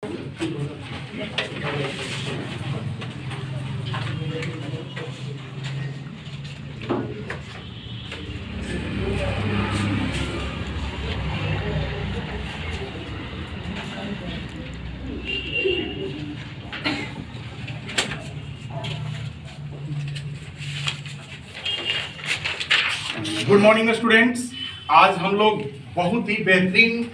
Good morning students. आज हम लोग बहुत ही बेहतरीन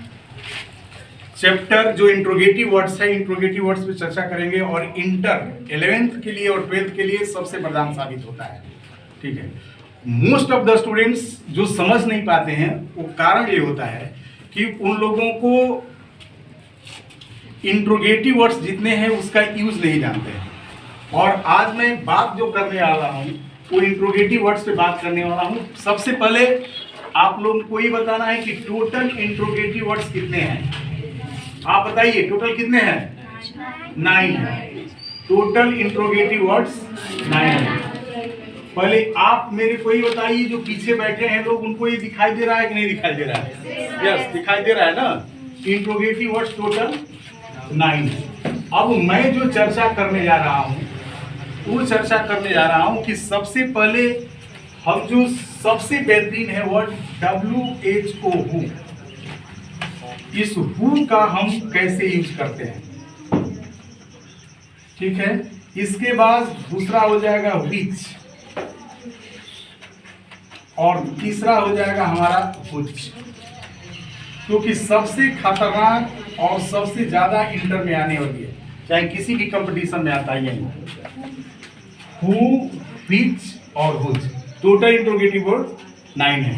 चैप्टर जो इंट्रोगेटिव वर्ड्स है, इंट्रोगेटिव वर्ड्स पे चर्चा करेंगे और इंटर 11th के लिए और 12th के लिए सबसे वरदान साबित होता है। ठीक है, मोस्ट ऑफ द स्टूडेंट्स जो समझ नहीं पाते हैं वो कारण ये होता है कि उन लोगों को इंट्रोगेटिव वर्ड्स जितने हैं उसका यूज नहीं जानते हैं। और आज मैं बात जो करने वाला हूँ वो इंट्रोगेटिव वर्ड्स पे बात करने वाला हूँ। सबसे पहले आप लोगों को ये बताना है कि टोटल इंट्रोगेटिव वर्ड्स कितने हैं। आप बताइए टोटल कितने हैं? 9 है। टोटल इंट्रोगेटिव वर्ड्स 9 है। पहले आप मेरे को ये बताइए, जो पीछे बैठे हैं लोग, उनको ये दिखाई दे रहा है कि नहीं दिखाई दे रहा है? यस, दिखाई दे रहा है ना। इंट्रोगेटिव वर्ड्स टोटल 9 है। अब मैं जो चर्चा करने जा रहा हूँ वो चर्चा करने जा रहा हूं कि सबसे पहले हम जो सबसे बेहतरीन है वर्ड WHO हु, इस हु का हम कैसे यूज करते हैं। ठीक है, इसके बाद दूसरा हो जाएगा विच और तीसरा हो जाएगा हमारा व्हिच, क्योंकि सबसे खतरनाक और सबसे ज्यादा इंटर में आने वाली है, चाहे किसी भी कंपटीशन में आता है यही हु, विच और व्हिच। टोटल इंट्रोगेटिव वर्ड 9 है।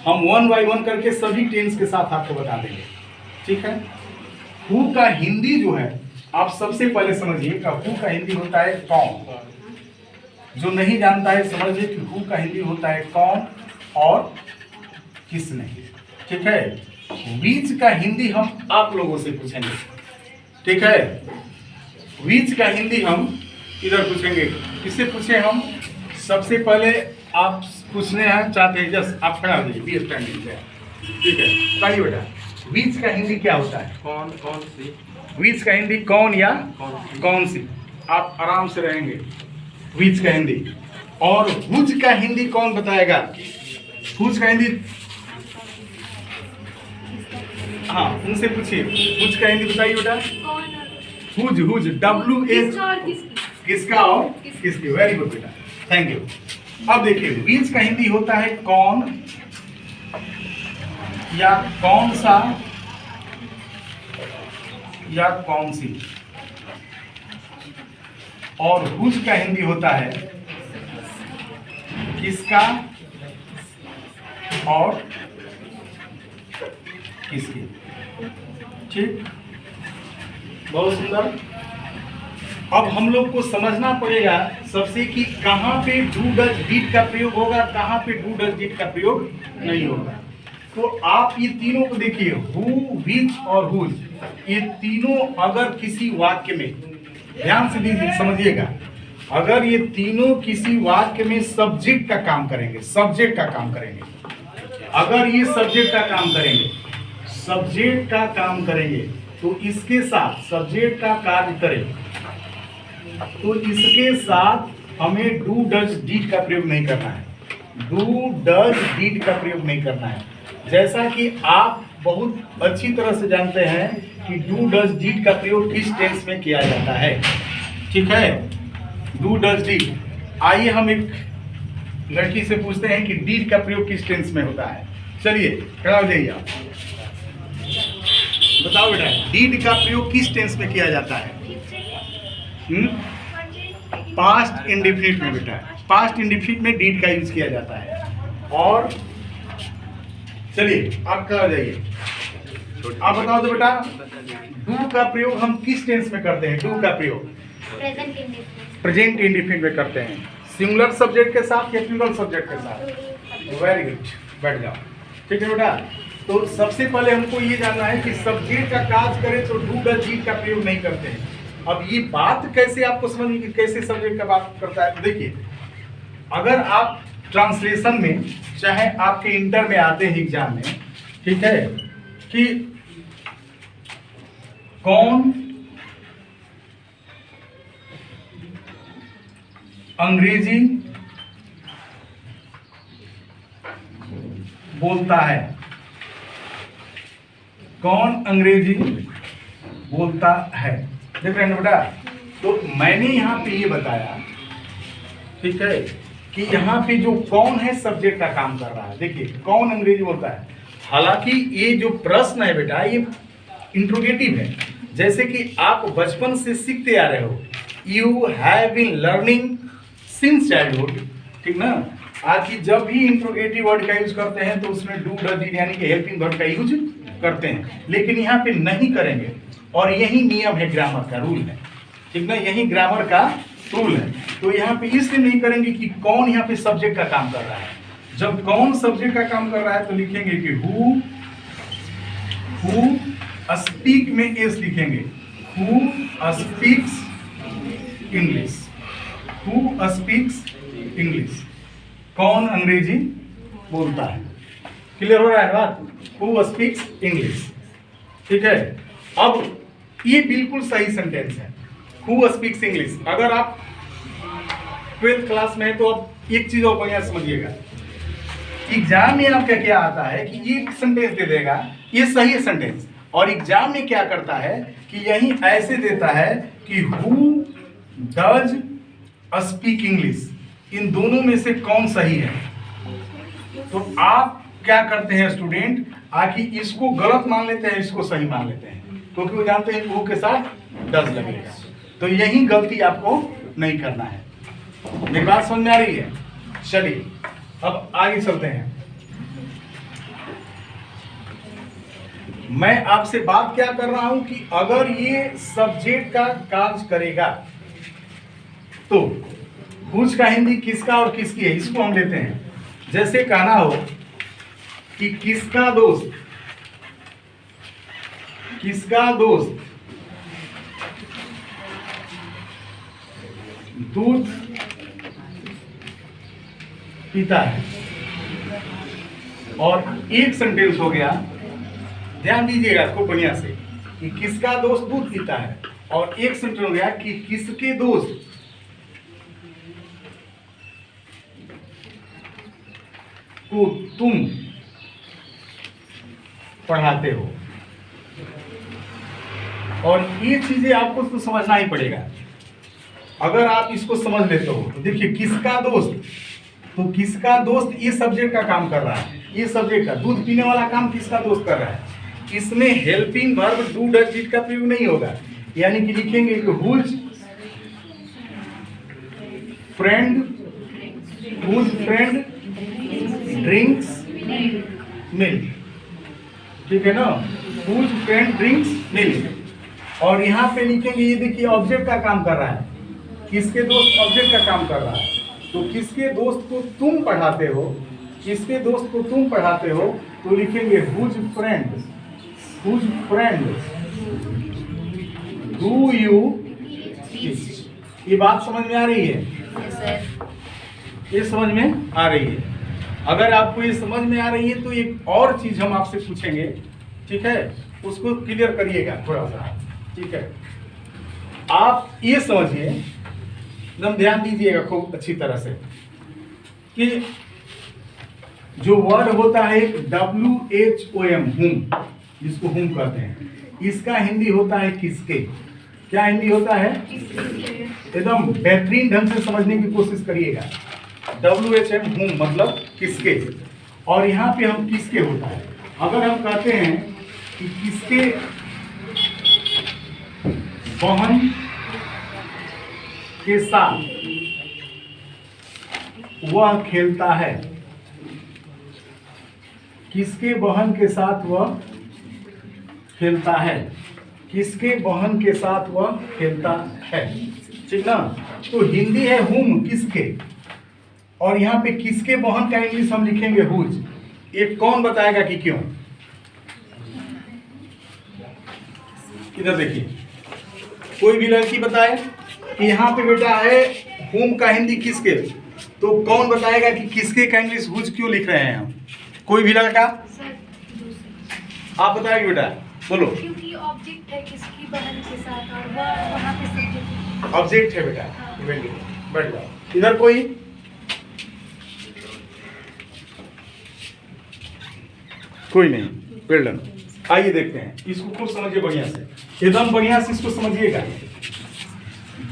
हम 1 बाय 1 करके सभी टेंस के साथ आपको बता देंगे। ठीक है, हु का हिंदी जो है आप सबसे पहले समझिए, हु का हिंदी होता है कौन। जो नहीं जानता है समझिए कि हु का हिंदी होता है कौन और किसने। ठीक है, विच का हिंदी हम आप लोगों से पूछेंगे। ठीक है, विच का हिंदी हम इधर पूछेंगे। किससे पूछे हम? सबसे पहले आप पूछने हैं चाहते हैं, जस्ट आप खड़ा हो जाइए, बी स्टैंडिंग से। ठीक है, बताइए बेटा विच का हिंदी क्या होता है? कौन कौन सी। विच का हिंदी कौन या कौन सी। आप आराम से रहेंगे। विच का हिंदी। और व्हिच का हिंदी कौन बताएगा? व्हिच का हिंदी, हाँ उनसे पूछिए, व्हिच का हिंदी बताइए बेटा। हुज, हुज, WH किसका और किसकी। वेरी गुड बेटा, थैंक यू। अब देखिए विच का हिंदी होता है कौन या कौन सा या कौन सी। और हुज का हिंदी होता है किसका और किसकी। ठीक, बहुत सुंदर। अब हम लोग को समझना पड़ेगा सबसे कि कहाँ पे डू डज डिड का प्रयोग होगा, कहाँ पे डू डज डिड का प्रयोग नहीं होगा। तो आप ये तीनों को देखिए, हु, विच और हुज, ये तीनों अगर किसी वाक्य में, ध्यान से समझिएगा, अगर ये तीनों किसी वाक्य में सब्जेक्ट का काम करेंगे, सब्जेक्ट का काम करेंगे, अगर ये सब्जेक्ट का काम करेंगे, सब्जेक्ट का काम करेंगे तो इसके साथ सब्जेक्ट का कार्य करें तो इसके साथ हमें डू डज डिड का प्रयोग नहीं करना है। डू डज डिड का प्रयोग नहीं करना है। जैसा कि आप बहुत अच्छी तरह से जानते हैं कि डू डज डिड का प्रयोग किस टेंस में किया जाता है। ठीक है, डू डज डिड। आइए हम एक लड़की से पूछते हैं कि डिड का प्रयोग किस टेंस में होता है। चलिए खड़ा हो जाइए, आप बताओ बेटा डिड का प्रयोग किस टेंस में किया जाता है? पास्ट इंडेफिनिट में बेटा, पास्ट इंडेफिनिट में डिड का यूज किया जाता है। और चलिए आप खड़ा हो जाइए, आप बताओ तो बेटा डू का प्रयोग हम किस टेंस में करते हैं? डू का प्रयोग प्रेजेंट इंडेफिनिट में करते हैं, सिंगुलर सब्जेक्ट के साथ या प्लूरल सब्जेक्ट के साथ। वेरी गुड, बैठ जाओ। ठीक है बेटा, तो सबसे पहले हमको ये जानना है कि सब्जेक्ट का कार्य करें तो डू डज डिड का प्रयोग नहीं करते हैं। अब ये बात कैसे आपको समझ कि कैसे सब्जेक्ट का बात करता है? तो देखिए, अगर आप ट्रांसलेशन में, चाहे आपके इंटर में आते हैं एग्जाम में, ठीक है, कि कौन अंग्रेजी बोलता है? कौन अंग्रेजी बोलता है? देख रहे हैं बेटा, तो मैंने यहाँ पे ये बताया, ठीक है, कि यहाँ पे जो कौन है सब्जेक्ट का काम कर रहा है। देखिए कौन अंग्रेजी बोलता है। हालांकि ये जो प्रश्न है बेटा ये इंट्रोगेटिव है, जैसे कि आप बचपन से सीखते आ रहे हो, you have been learning since childhood, ठीक ना। आज की जब भी इंट्रोगेटिव वर्ड का यूज करते हैं तो उसमें डू डज डिड यानी कि हेल्पिंग वर्ड का यूज करते हैं, लेकिन यहाँ पे नहीं करेंगे। और यही नियम है, ग्रामर का रूल है, ठीक ना, यही ग्रामर का रूल है। तो यहाँ पे इसलिए नहीं करेंगे कि कौन यहाँ पे सब्जेक्ट का काम कर रहा है। जब कौन सब्जेक्ट का काम कर रहा है तो लिखेंगे कि हु स्पीक में एस लिखेंगे, who speaks English, who speaks English, कौन अंग्रेजी बोलता है। क्लियर हो रहा है बात? हु स्पीक्स इंग्लिश, ठीक है। अब ये बिल्कुल सही सेंटेंस है, हु स्पीक्स इंग्लिश। अगर आप 12th क्लास में है तो अब एक चीज और बढ़िया समझिएगा, एग्जाम में आपका क्या आता है कि ये सेंटेंस दे देगा, ये सही है सेंटेंस, और एग्जाम में क्या करता है कि यही ऐसे देता है कि हु डज स्पीक इंग्लिश, इन दोनों में से कौन सही है। तो आप क्या करते हैं स्टूडेंट, आखिर इसको गलत मान लेते हैं, इसको सही मान लेते हैं, क्योंकि वो जानते हैं हु के साथ डज लगेगा। तो यही गलती आपको नहीं करना है। मेरी बात समझ में आ रही है? चलिए अब आगे चलते हैं। मैं आपसे बात क्या कर रहा हूं कि अगर ये सब्जेक्ट का कार्य करेगा तो हुज का हिंदी किसका और किसकी है, इसको हम लेते हैं। जैसे कहना हो कि किसका दोस्त, किसका दोस्त दूध पीता है, और एक सेंटेंस हो गया, ध्यान दीजिएगा खूब बढ़िया से, कि किसका दोस्त दूध पीता है, और एक सेंटेंस हो गया कि किसके दोस्त को तुम पढ़ाते हो। और ये चीजें आपको तो समझना ही पड़ेगा। अगर आप इसको समझ लेते हो तो देखिए किसका दोस्त, तो किसका दोस्त ये सब्जेक्ट का काम कर रहा है, ये सब्जेक्ट का दूध पीने वाला काम किसका दोस्त कर रहा है। इसमें helping verb do does did का प्रयोग नहीं होगा, यानी कि लिखेंगे कि हुज फ्रेंड ड्रिंक्स मिल्क, ठीक है ना, हुज फ्रेंड ड्रिंक्स मिल्क। और यहाँ पे लिखेंगे, ये देखिए ऑब्जेक्ट का काम कर रहा है, किसके दोस्त ऑब्जेक्ट का काम कर रहा है, तो किसके दोस्त को तुम पढ़ाते हो, किसके दोस्त को तुम पढ़ाते हो, तो लिखेंगे whose friend do you teach. ये बात समझ में आ रही है? ये समझ में आ रही है? अगर आपको ये समझ में आ रही है तो एक और चीज हम आपसे पूछेंगे, ठीक है, उसको क्लियर करिएगा थोड़ा सा, ठीक है। आप ये समझिए, एकदम ध्यान दीजिएगा खूब अच्छी तरह से, कि जो वर्ड होता है WHOM हुम, जिसको हुम कहते हैं, इसका हिंदी होता है किसके। क्या हिंदी होता है? एकदम बेहतरीन ढंग से समझने की कोशिश करिएगा। WHM हुम मतलब किसके, और यहाँ पे हम किसके होता है। अगर हम कहते हैं कि किसके बहन के साथ वह खेलता है, किसके बहन के साथ वह खेलता है, किसके बहन के साथ वह खेलता है, ठीक ना। तो हिंदी है हुम, किसके, और यहाँ पे किसके बहन का इंग्लिश हम लिखेंगे हुज। एक कौन बताएगा कि क्यों? इधर देखिए, कोई भी लड़की बताए कि यहाँ पे बेटा है हुम का हिंदी किसके, तो कौन बताएगा कि किसके का इंग्लिश हुज क्यों लिख रहे हैं हम? कोई भी लड़का आप बताएंगे बेटा, बोलो। क्योंकि ऑब्जेक्ट है किसकी बहन के साथ, और वह वहाँ पे सब्जेक्ट ऑब्जेक्ट है बेटा, बैठ जाओ। इधर कोई? कोई नहीं, वेल डन। आइए देखते हैं, इसको खूब समझिए बढ़िया से, एकदम बढ़िया से इसको समझिएगा।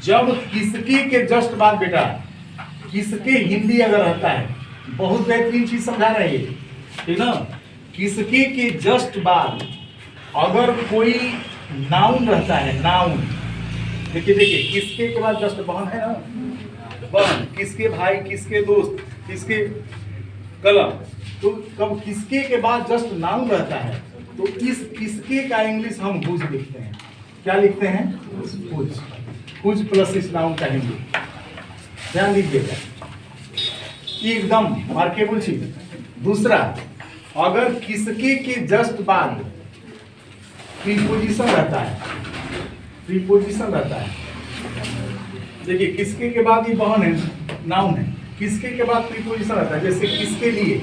जब किसके के जस्ट बाद बेटा, किसके हिंदी अगर रहता है, बहुत बेहतरीन चीज समझा रहे हैं, ठीक ना। किसके के जस्ट बाद अगर कोई नाउन रहता है, नाउन, देखिए देखिए, किसके के बाद जस्ट बहन है ना, बहन, किसके भाई, किसके दोस्त, किसके कलम, तो कब किसके के बाद जस्ट नाउन रहता है तो इस किसके का इंग्लिश हम हुज लिखते हैं। क्या लिखते हैं? हुज। हुज प्लस इस नाउन का हिंदी, ध्यान दीजिएगा, एकदम मार्केबल चीज। दूसरा, अगर किसके के जस्ट बाद प्रीपोजिशन रहता है, प्रीपोजिशन रहता है, देखिए किसके के बाद ये बहन है, नाउन है, किसके के बाद प्रीपोजिशन रहता है, जैसे किसके लिए,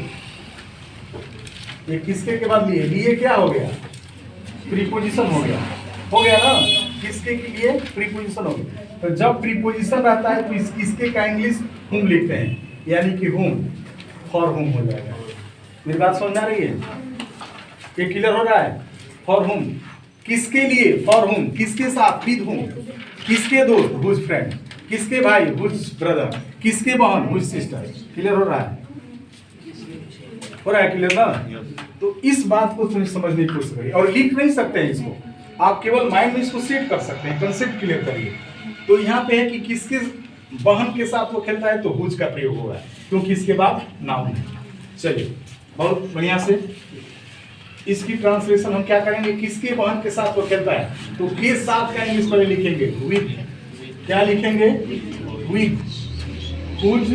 ये किसके के बाद लिए, लिए क्या हो गया? प्रीपोजिशन हो गया ना, किसके के लिए प्रीपोजिशन हो गया। तो जब प्रीपोजिशन रहता है तो इस किसके का इंग्लिश हुम लिखते हैं, यानी कि हुम, फॉर हुम हो जाएगा। मेरी बात समझ आ रही है? ये क्लियर हो रहा है? फॉर हुम, किसके लिए, फॉर हुम, किसके साथ, विद हुम, किसके दोस्त, हुज फ्रेंड, किसके भाई, हुज ब्रदर, किसके बहन, हुज सिस्टर। क्लियर हो रहा है? हो रहा है क्लियर ना? तो इस बात को थोड़ी समझने की कोशिश करिए, और लिख नहीं सकते हैं इसको, आप केवल माइंड में इसको सेट कर सकते हैं, कंसेप्ट क्लियर करिए। तो यहाँ पे है कि किसके बहन के साथ वो खेलता है तो हुज का प्रयोग होगा, क्योंकि इसके बाद नाउन है। चलिए बहुत बढ़िया से इसकी ट्रांसलेशन हम क्या करेंगे, किसके बहन के साथ वो खेलता है तो के साथ का इंग्लिश में लिखेंगे विद। क्या लिखेंगे? With whose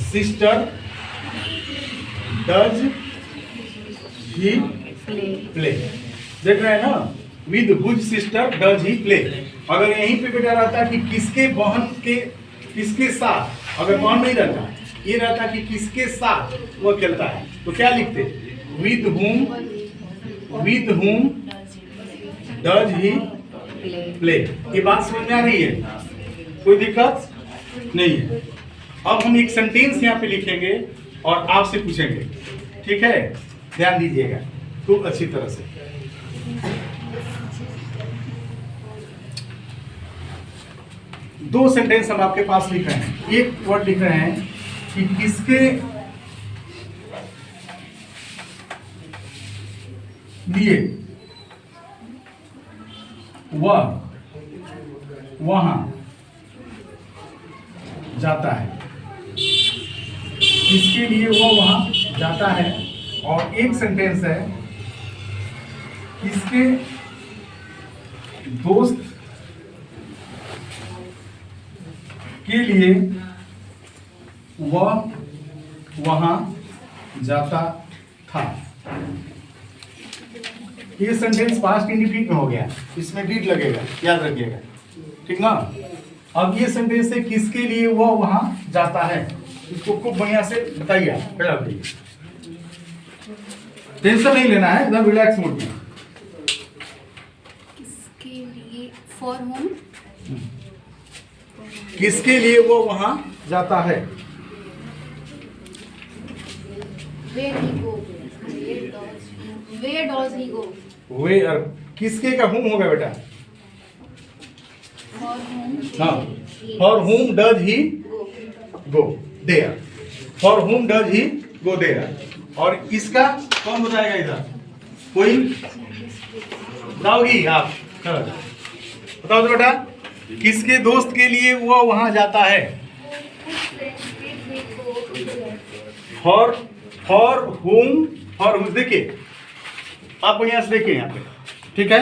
sister does he play. देख रहे हैं ना, with whose sister does he play. अगर यहीं पे बेटा रहता कि किसके बहन के, किसके साथ, अगर बहन नहीं रहता, ये रहता कि किसके साथ वो खेलता है तो क्या लिखते? With whom does he play. ये बात समझ में आ रही है? कोई दिक्कत नहीं है। अब हम एक सेंटेंस यहाँ पे लिखेंगे और आपसे पूछेंगे, ठीक है? ध्यान दीजिएगा खूब अच्छी तरह से। दो सेंटेंस हम आपके पास लिख रहे हैं। एक वर्ड लिख रहे हैं कि किसके लिए वह वहां जाता है, किसके लिए वह वहां जाता है। और एक सेंटेंस है किसके दोस्त के लिए वह वहां जाता था। ये सेंटेंस पास्ट इंडिफिनिट में हो गया, इसमें डिड लगेगा, याद रखिएगा, ठीक ना। अब ये सेंटेंस है किसके लिए वह वहां जाता है, इसको खूब बढ़िया से बताइए, टेंशन नहीं लेना है, एकदम रिलैक्स मूड में। किसके लिए, फॉर होम, किसके लिए वो वहां जाता है। Where does he go? Where, किसके का हुम होगा बेटा? For whom? हाँ, for whom does he go there, for whom does he go there. और इसका कौन बताएगा इधर? कोई बताओगी आप? बताओ तो बेटा, किसके दोस्त के लिए वो वहां जाता है? फॉर हुम, फॉर हुम, देखिए आप बढ़िया से देखिए यहाँ पे, ठीक है?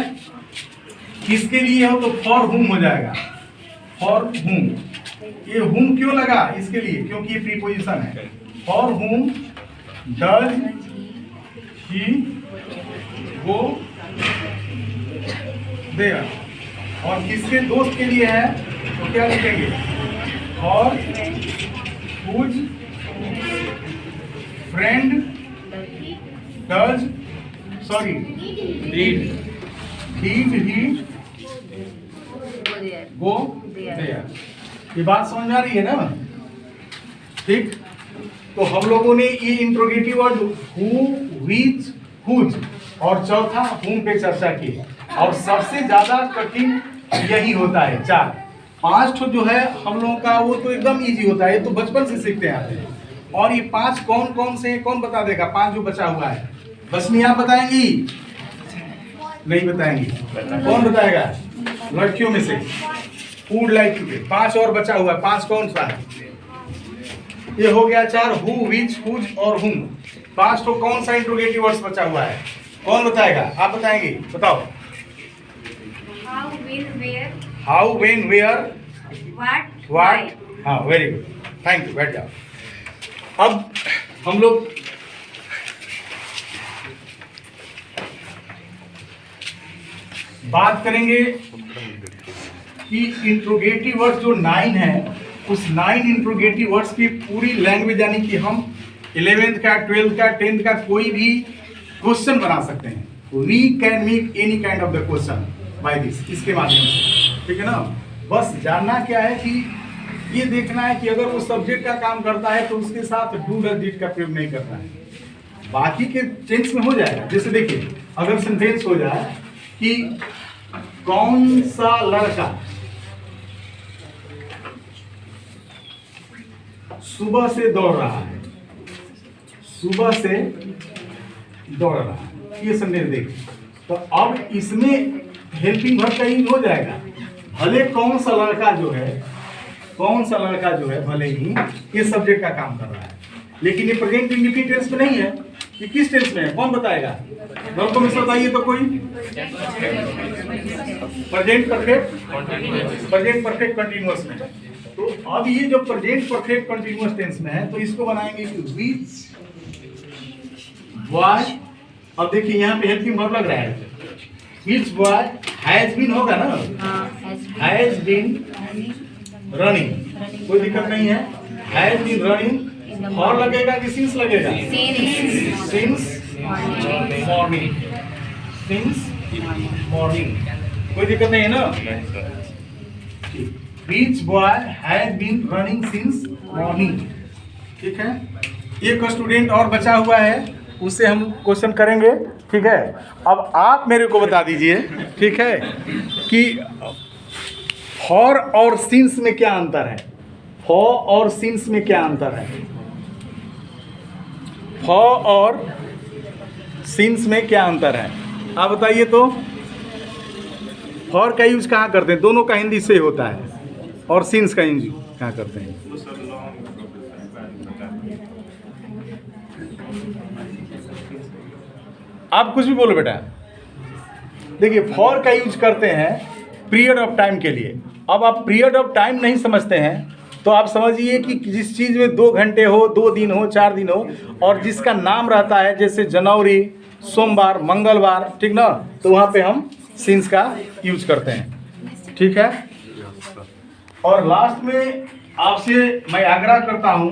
किसके लिए हो तो फॉर हुम हो जाएगा, फॉर हुम। ये हुम क्यों लगा इसके लिए? क्योंकि ये प्रीपोजिशन है। For whom does he go there. और किसके दोस्त के लिए है तो क्या लिखेंगे? और whose friend does, sorry, did he go there. ये बात समझ में आ रही है ना? ठीक, तो हम लोगों ने ये interrogative word who, which, whose और चौथा whom पे चर्चा की, और सबसे ज्यादा कठिन यही होता है। 4 5 जो है हम लोगों का वो तो एकदम इजी होता है, ये तो बचपन से सीखते आते हैं। और ये 5 कौन कौन से, कौन बता देगा? 5 जो बचा हुआ है, बसनी आप बताएंगी? नहीं बताएंगी, कौन बताएगा लड़कियों में से? Food like to. 5 और बचा हुआ है, 5 कौन सा है? ये हो गया 4, हु, व्हिच, हुज और हुम। 5 तो कौन सा इंट्रोगेटिव वर्ड्स बचा हुआ है? कौन बताएगा? आप बताएंगे, बताओ। How, when, where, how, when, where, what, what. हाँ, वेरी गुड, थैंक यू, बैठ जाओ। अब हम लोग बात करेंगे कि इंट्रोगेटिव वर्ड्स जो 9 है, उस 9 इंट्रोगेटिव वर्ड्स की पूरी लैंग्वेज, यानी कि हम 11th का, 12th का, 10th का कोई भी क्वेश्चन बना सकते हैं। We can make any kind of the question by this, इसके माध्यम से, ठीक है ना? बस जानना क्या है कि ये देखना है कि अगर वो सब्जेक्ट का काम करता है तो उसके साथ डू डज डिड का प्रयोग नहीं करना है। बाकी के टेंस में हो जाएगा। जैसे देखिए, अगर सेंटेंस हो जाए कि कौन सा लड़का सुबह से दौड़ रहा है, सुबह से दौड़ रहा है, ये सेंटेंस देखिए, तो अब इसमें हेल्पिंग वर्ब का यूज हो जाएगा। भले कौन सा लड़का जो है, कौन सा लड़का जो है भले ही ये सब्जेक्ट का काम कर रहा है, लेकिन ये प्रेजेंट इंडिफिनिट टेंस में नहीं है। ये किस टेंस में है? कौन बताएगा? वर्ब में से बताइए तो कोई। प्रेजेंट परफेक्ट कंटीन्यूअस में। तो अब ये जो प्रेजेंट परफेक्ट कंटीन्यूअस टेंस में है, तो इसको बनाएंगे कि व्हिच बॉय। अब देखिए यहाँ पे हेल्पिंग वर्ब लग रहा है, व्हिच बॉय हैज बीन होगा ना, हैज बीन रनिंग, कोई दिक्कत नहीं है। हैज बीन रनिंग और लगेगा कि सिंस लगेगा? सिंस मॉर्निंग, सिंस मॉर्निंग, कोई दिक्कत नहीं है ना? Which boy has been running since morning, ठीक है। एक स्टूडेंट और बचा हुआ है, उससे हम क्वेश्चन करेंगे, ठीक है। अब आप मेरे को बता दीजिए, ठीक है, कि फॉर और सिंस में क्या अंतर है? फॉर और सिंस में क्या अंतर है? फॉर और सिंस में क्या अंतर है? आप बताइए तो। फॉर का यूज कहाँ करते हैं? दोनों का हिंदी से होता है। और सिंस का यूज कहाँ करते हैं? आप कुछ भी बोलो बेटा। देखिए, फॉर का यूज करते हैं पीरियड ऑफ टाइम के लिए। अब आप पीरियड ऑफ टाइम नहीं समझते हैं तो आप समझिए कि जिस चीज़ में 2 घंटे हो, 2 दिन हो, 4 दिन हो, और जिसका नाम रहता है, जैसे जनवरी, सोमवार, मंगलवार, ठीक ना, तो वहाँ पे हम सिंस का यूज करते हैं, ठीक है। और लास्ट में आपसे मैं आग्रह करता हूं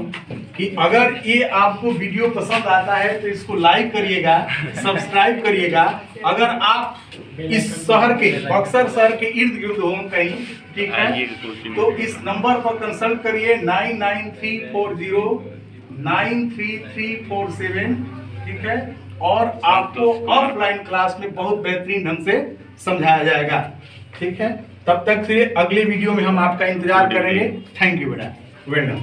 कि अगर ये आपको वीडियो पसंद आता है तो इसको लाइक करिएगा, सब्सक्राइब करिएगा। अगर आप इस शहर के, बक्सर शहर के इर्द गिर्द हो कहीं, ठीक है, तो इस नंबर पर कंसल्ट करिए 9934093347, ठीक है। और आपको ऑफलाइन क्लास में बहुत बेहतरीन ढंग से समझाया जाएगा, ठीक है। तब तक फिर अगले वीडियो में हम आपका इंतजार करेंगे। थैंक यू बेटा, वेलकम।